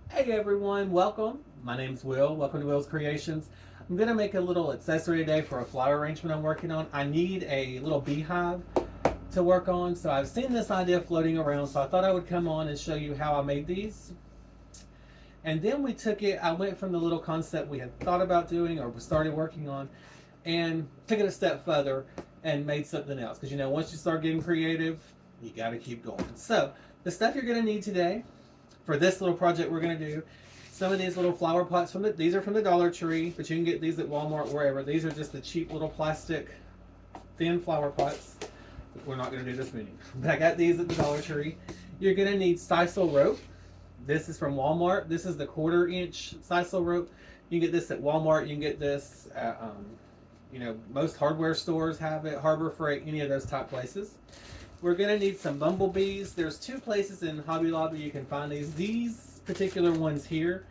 Hey everyone, welcome. My name's Will. Welcome to Will's Creations. I'm going to make a little accessory today for a flower arrangement I'm working on. I need a little beehive to work on, so I've seen this idea floating around, so I thought I would come on and show you how I made these. And then I went from the little concept we had thought about doing or started working on and took it a step further and made something else. Because once you start getting creative, you got to keep going. So, the stuff you're going to need today for this little project we're going to do. Some of these little flower pots these are from the Dollar Tree, but you can get these at Walmart, wherever. These are just the cheap little plastic thin flower pots. We're not going to do this many, but I got these at the Dollar Tree. You're going to need sisal rope. This is from Walmart. This is the 1/4 inch sisal rope. You can get this at Walmart. You can get this at, most hardware stores have it, Harbor Freight, any of those type places. We're going to need some bumblebees. There's two places in Hobby Lobby you can find these. These particular ones here,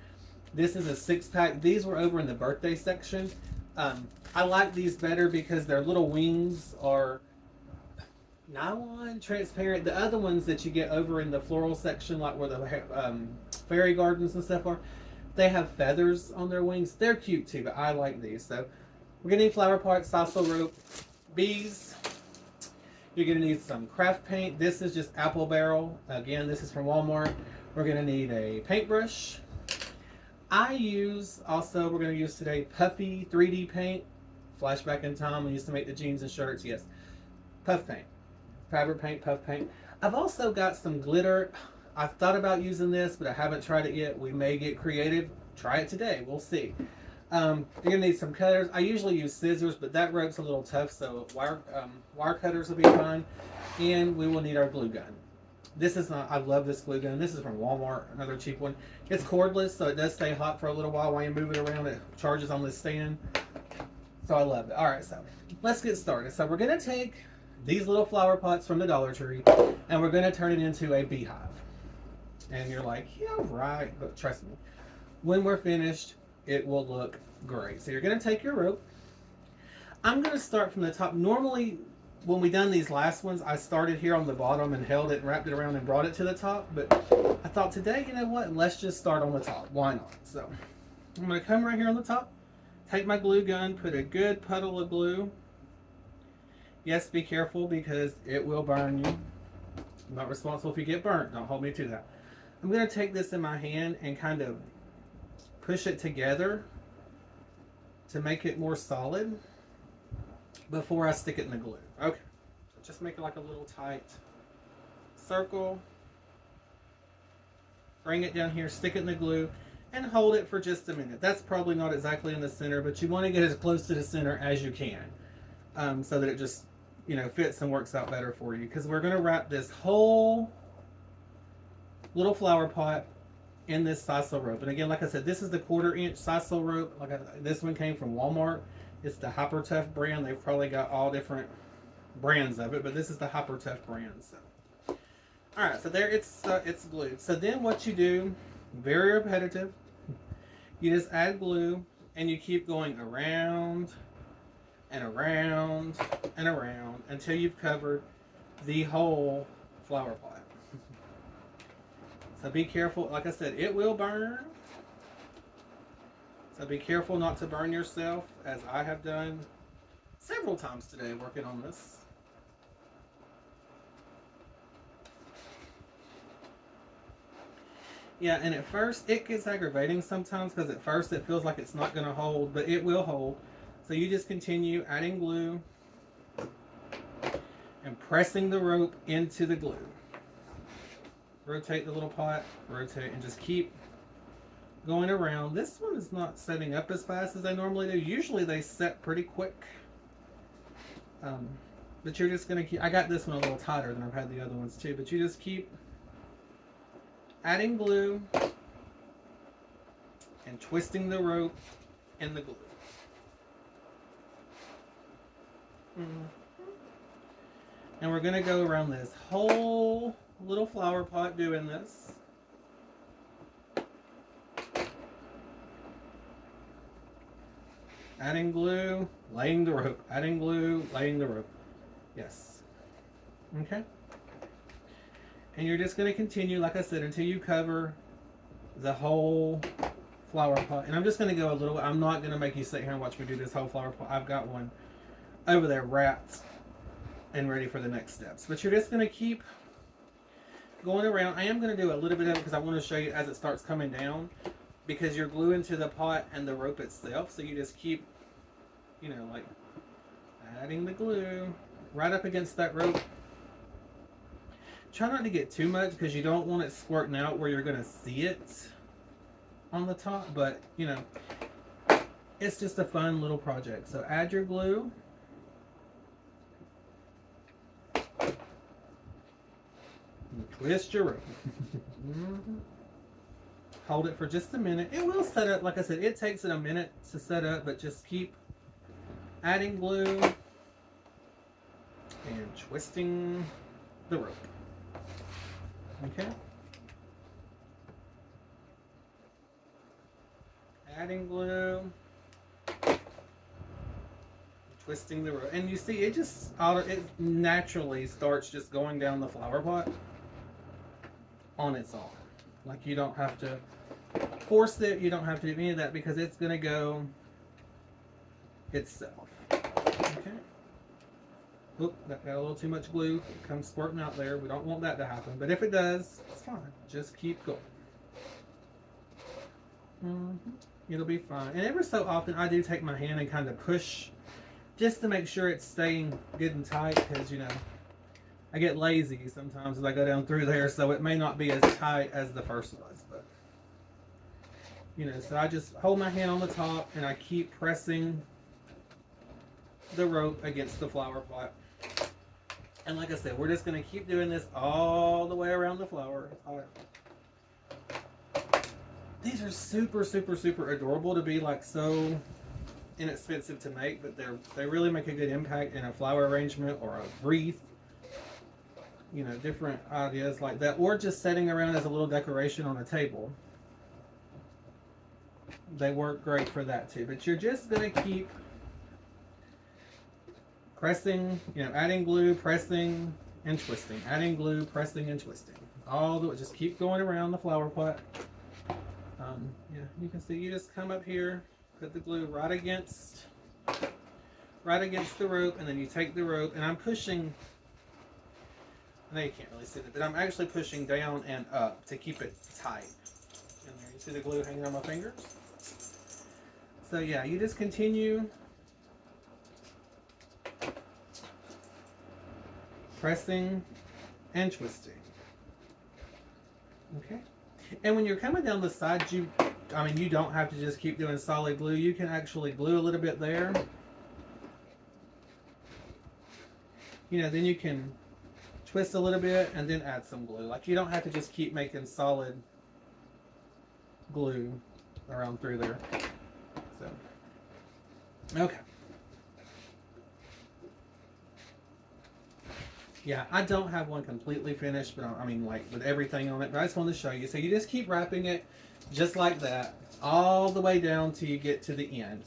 this is a 6-pack. These were over in the birthday section. I like these better because their little wings are nylon, transparent. The other ones that you get over in the floral section, like where the fairy gardens and stuff are, they have feathers on their wings. They're cute too, but I like these. So we're going to need flower pots, sisal rope, bees. You're going to need some craft paint. This is just apple barrel. Again, this is from Walmart. We're going to need a paintbrush. We're going to use today puffy 3D paint. Flashback in time, we used to make the jeans and shirts. Yes, puff paint. Fabric paint, puff paint. I've also got some glitter. I've thought about using this, but I haven't tried it yet. We may get creative. Try it today. We'll see. You're gonna need some cutters. I usually use scissors, but that rope's a little tough, so wire cutters will be fine. And we will need our glue gun. This is not. I love this glue gun. This is from Walmart, another cheap one. It's cordless, so it does stay hot for a little while you move it around. It charges on this stand, so I love it. All right, so let's get started. So we're gonna take these little flower pots from the Dollar Tree, and we're gonna turn it into a beehive. And you're like, yeah, right, but trust me, when we're finished, it will look great. So you're gonna take your rope. I'm gonna start from the top. Normally, when we done these last ones, I started here on the bottom and held it and wrapped it around and brought it to the top. But I thought today, you know what? Let's just start on the top. Why not? So I'm gonna come right here on the top, take my glue gun, put a good puddle of glue. Yes, be careful because it will burn you. I'm not responsible if you get burnt. Don't hold me to that. I'm gonna take this in my hand and kind of push it together to make it more solid before I stick it in the glue. Okay, so just make it like a little tight circle. Bring it down here, stick it in the glue, and hold it for just a minute. That's probably not exactly in the center, but you want to get as close to the center as you can, so that it just fits and works out better for you. Because we're going to wrap this whole little flower pot in this sisal rope. And again, like I said, this is the 1/4 inch sisal rope. This one came from Walmart. It's the Hyper Tough brand. They've probably got all different brands of it, but this is the Hyper Tough brand. So, all right, so there it's glued. So then what you do, very repetitive. You just add glue and you keep going around and around and around until you've covered the whole flower pot. So be careful. Like I said, it will burn. So be careful not to burn yourself, as I have done several times today working on this. Yeah, and at first it gets aggravating sometimes because at first it feels like it's not going to hold, but it will hold. So you just continue adding glue and pressing the rope into the glue. Rotate the little pot, rotate, and just keep going around. This one is not setting up as fast as they normally do. Usually they set pretty quick. But you're just going to keep, I got this one a little tighter than I've had the other ones too, but you just keep adding glue and twisting the rope in the glue. And we're going to go around this whole little flower pot doing this. Adding glue, laying the rope. Adding glue, laying the rope. Yes. Okay. And you're just going to continue, like I said, until you cover the whole flower pot. And I'm just going to go a little, I'm not going to make you sit here and watch me do this whole flower pot. I've got one over there wrapped and ready for the next steps. But you're just going to keep going around. I am going to do a little bit of it because I want to show you as it starts coming down, because you're gluing to the pot and the rope itself. So you just keep, you know, like adding the glue right up against that rope. Try not to get too much because you don't want it squirting out where you're going to see it on the top, but you know, it's just a fun little project. So add your glue. Twist your rope. Hold it for just a minute. It will set up, like I said, it takes it a minute to set up, but just keep adding glue and twisting the rope. Okay. Adding glue, twisting the rope, and you see it just it naturally starts just going down the flower pot on its own. Like you don't have to force it, you don't have to do any of that because it's gonna go itself. Okay. Oop, that got a little too much glue. It comes squirting out there. We don't want that to happen, but if it does, it's fine. Just keep going. It'll be fine. And ever so often I do take my hand and kind of push just to make sure it's staying good and tight, because you know I get lazy sometimes as I go down through there, so it may not be as tight as the first was, but you know, so I just hold my hand on the top and I keep pressing the rope against the flower pot. And like I said, we're just going to keep doing this all the way around the flower. These are super, super, super adorable to be like so inexpensive to make, but they really make a good impact in a flower arrangement or a wreath. You know, different ideas like that, or just setting around as a little decoration on a table. They work great for that too. But you're just going to keep pressing, you know, adding glue, pressing and twisting, adding glue, pressing and twisting. All the way, just keep going around the flower pot. Yeah, you can see you just come up here, put the glue right against the rope, and then you take the rope, and I'm pushing. I know you can't really see it, but I'm actually pushing down and up to keep it tight. And there, you see the glue hanging on my fingers. So yeah, you just continue pressing and twisting. Okay. And when you're coming down the sides, you don't have to just keep doing solid glue. You can actually glue a little bit there. You know, then you can twist a little bit and then add some glue. Like you don't have to just keep making solid glue around through there. So, okay. Yeah, I don't have one completely finished, but I mean, like with everything on it, but I just wanted to show you. So you just keep wrapping it just like that all the way down till you get to the end.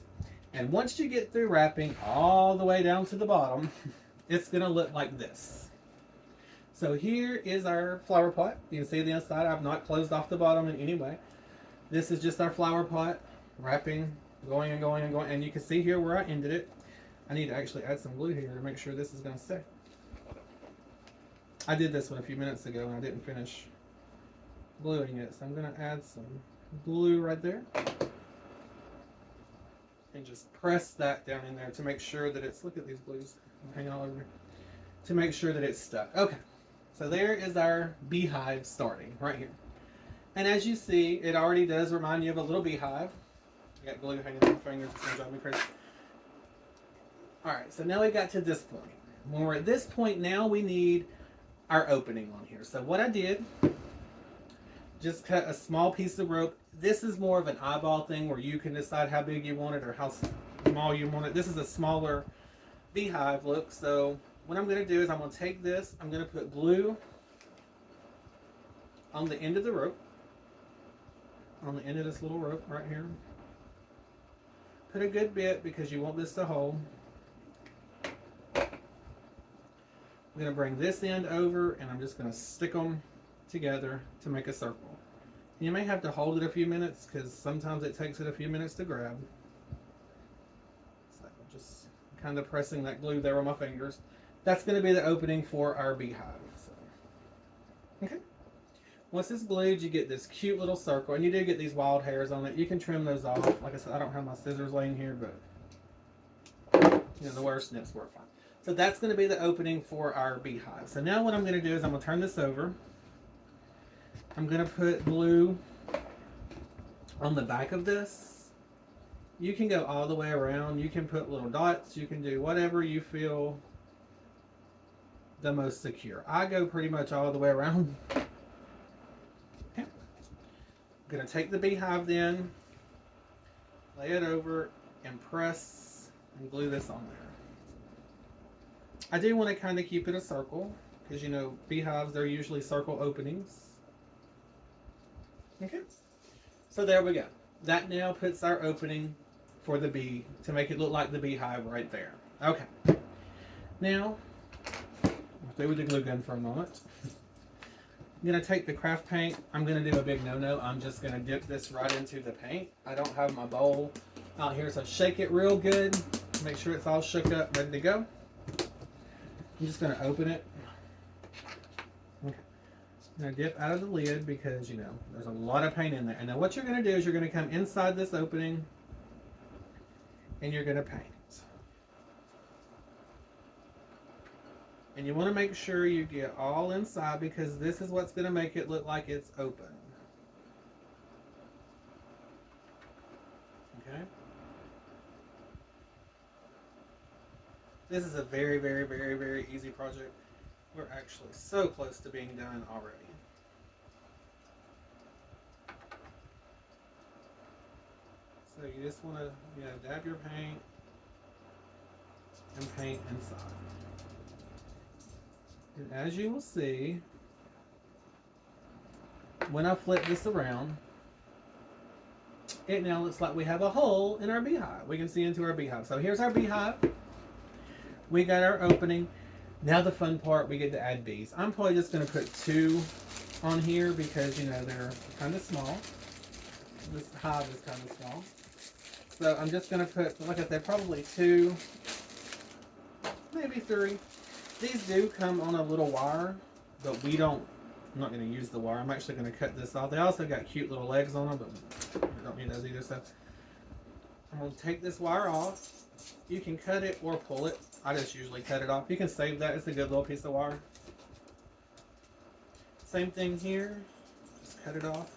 And once you get through wrapping all the way down to the bottom, it's going to look like this. So here is our flower pot. You can see the inside. I've not closed off the bottom in any way. This is just our flower pot, wrapping, going and going and going. And you can see here where I ended it. I need to actually add some glue here to make sure this is going to stay. I did this one a few minutes ago and I didn't finish gluing it. So I'm going to add some glue right there. And just press that down in there to make sure that it's, look at these glues hanging all over me, to make sure that it's stuck. Okay, so there is our beehive starting right here. And as you see, it already does remind you of a little beehive. I got glue hanging on my fingers, it's going to drive me crazy. Alright, so now we got to this point. When we're at this point now, we need our opening on here. So what I did, just cut a small piece of rope. This is more of an eyeball thing where you can decide how big you want it or how small you want it. This is a smaller beehive look. So what I'm going to do is I'm going to take this, I'm going to put glue on the end of the rope, on the end of this little rope right here. Put a good bit because you want this to hold. I'm going to bring this end over and I'm just going to stick them together to make a circle. You may have to hold it a few minutes because sometimes it takes it a few minutes to grab. So just kind of pressing that glue there on my fingers. That's going to be the opening for our beehive. So, okay. Once it's glued, you get this cute little circle, and you do get these wild hairs on it. You can trim those off. Like I said, I don't have my scissors laying here, but the wire snips work fine. So that's going to be the opening for our beehive. So now what I'm going to do is I'm going to turn this over. I'm going to put glue on the back of this. You can go all the way around. You can put little dots. You can do whatever you feel the most secure. I go pretty much all the way around. Okay. I'm going to take the beehive then, lay it over, and press and glue this on there. I do want to kind of keep it a circle because beehives, they're usually circle openings. Okay, so there we go. That now puts our opening for the bee to make it look like the beehive right there. Okay, now I'll stay with the glue gun for a moment. I'm going to take the craft paint. I'm going to do a big no-no. I'm just going to dip this right into the paint. I don't have my bowl out here, so shake it real good. Make sure it's all shook up, ready to go. I'm just going to open it. Okay. I'm going to dip out of the lid because, there's a lot of paint in there. And now what you're going to do is you're going to come inside this opening and you're going to paint. And you want to make sure you get all inside because this is what's going to make it look like it's open. Okay? This is a very, very, very, very easy project. We're actually so close to being done already. So you just want to, dab your paint and paint inside. And as you will see, when I flip this around, it now looks like we have a hole in our beehive. We can see into our beehive. So here's our beehive. We got our opening. Now the fun part, we get to add bees. I'm probably just going to put 2 on here because, they're kind of small. This hive is kind of small. So I'm just going to put, like I said, probably 2, maybe 3. These do come on a little wire, but I'm not going to use the wire. I'm actually going to cut this off. They also got cute little legs on them, but I don't need those either. So I'm going to take this wire off. You can cut it or pull it. I just usually cut it off. You can save that. It's a good little piece of wire. Same thing here. Just cut it off.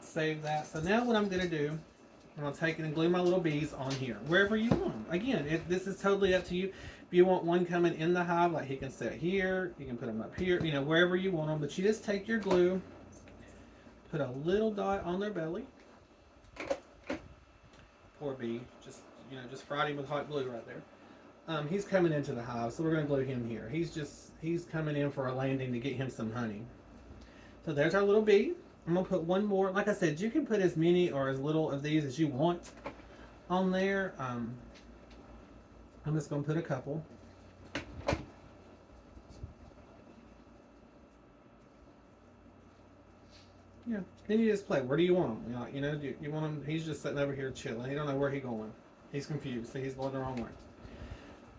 Save that. So now what I'm going to do, I'm going to take it and glue my little bees on here, wherever you want them. Again, this is totally up to you. If you want one coming in the hive, like he can sit here, you can put them up here, wherever you want them. But you just take your glue, put a little dot on their belly. Poor bee, just fried him with hot glue right there. He's coming into the hive, so we're going to glue him here. He's coming in for a landing to get him some honey. So there's our little bee. I'm going to put one more. Like I said, you can put as many or as little of these as you want on there. I'm just going to put a couple. Yeah. Then you just play. Where do you want him? Do you want him? He's just sitting over here chilling. He don't know where he's going. He's confused. So he's going the wrong way.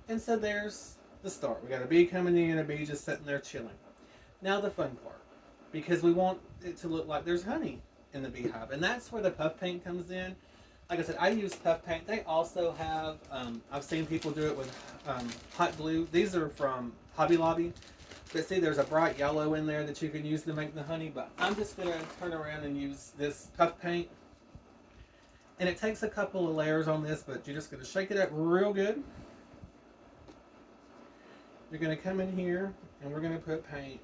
And so there's the start. We got a bee coming in, a bee just sitting there chilling. Now the fun part, because we want it to look like there's honey in the beehive, and that's where the puff paint comes in. Like I said, I use puff paint. They also have, I've seen people do it with hot glue. These are from Hobby Lobby. But see, there's a bright yellow in there that you can use to make the honey. But I'm just going to turn around and use this puff paint. And it takes a couple of layers on this, but you're just going to shake it up real good. You're going to come in here, and we're going to put paint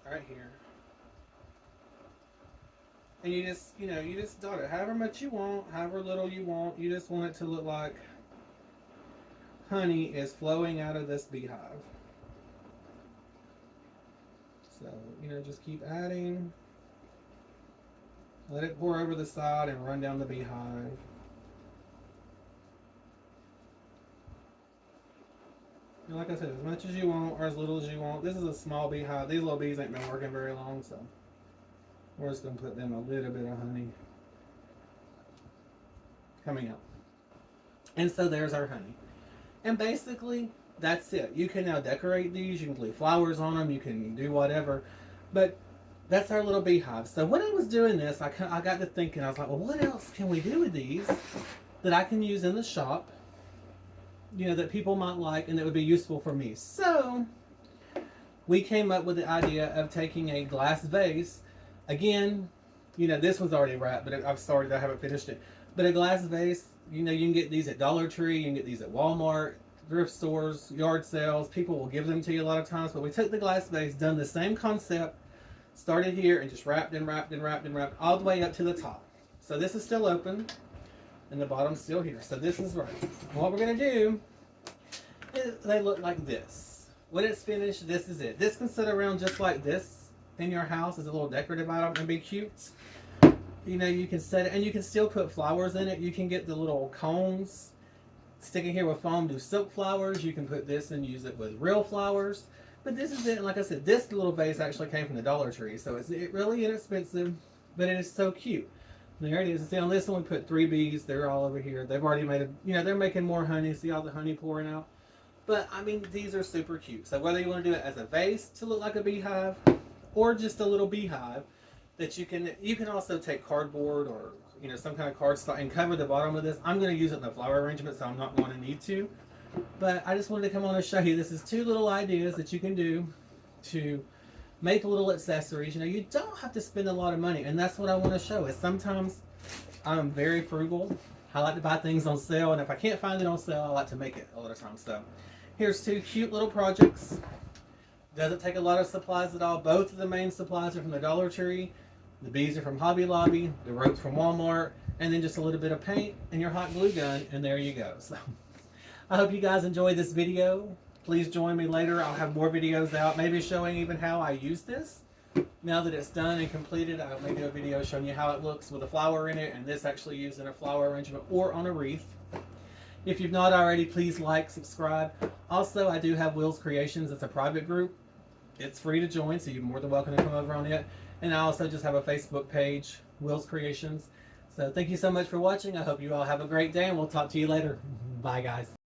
right here. And you just dot it however much you want, however little you want. You just want it to look like honey is flowing out of this beehive. So, just keep adding. Let it pour over the side and run down the beehive. And like I said, as much as you want or as little as you want. This is a small beehive. These little bees ain't been working very long, so. We're just going to put them a little bit of honey coming out. And so there's our honey. And basically, that's it. You can now decorate these. You can glue flowers on them. You can do whatever. But that's our little beehive. So when I was doing this, I got to thinking, I was like, well, what else can we do with these that I can use in the shop, you know, that people might like and that would be useful for me? So we came up with the idea of taking a glass vase. Again, you know, this was already wrapped, but I've started, I haven't finished it. But a glass vase, you know, you can get these at Dollar Tree, you can get these at Walmart, thrift stores, yard sales. People will give them to you a lot of times. But we took the glass vase, done the same concept, started here and just wrapped and wrapped and wrapped and wrapped all the way up to the top. So this is still open and the bottom's still here. So this is right. What we're going to do is they look like this. When it's finished, this is it. This can sit around just like this in your house as a little decorative item and be cute. You know, you can set it and you can still put flowers in it. You can get the little cones, stick it here with foam, do silk flowers. You can put this and use it with real flowers. But this is it. And like I said, this little vase actually came from the Dollar Tree. So it's really inexpensive, but it is so cute. And there it is. See, on this one we put 3 bees. They're all over here. They've already made you know, they're making more honey. See all the honey pouring out? But I mean, these are super cute. So whether you want to do it as a vase to look like a beehive or just a little beehive, that you can also take cardboard or, you know, some kind of cardstock and cover the bottom of this. I'm going to use it in the flower arrangement, so I'm not going to need to. But I just wanted to come on and show you. This is 2 little ideas that you can do to make little accessories. You know, you don't have to spend a lot of money, and that's what I want to show. Is sometimes I'm very frugal. I like to buy things on sale, and if I can't find it on sale, I like to make it a lot of times. So here's 2 cute little projects. Doesn't take a lot of supplies at all. Both of the main supplies are from the Dollar Tree. The bees are from Hobby Lobby. The ropes from Walmart. And then just a little bit of paint and your hot glue gun, and there you go. So I hope you guys enjoyed this video. Please join me later. I'll have more videos out, maybe showing even how I use this. Now that it's done and completed, I may do a video showing you how it looks with a flower in it, and this actually used in a flower arrangement or on a wreath. If you've not already, please like, subscribe. Also, I do have Will's Creations. It's a private group. It's free to join, so you're more than welcome to come over on it. And I also just have a Facebook page, Will's Creations. So thank you so much for watching. I hope you all have a great day, and we'll talk to you later. Bye, guys.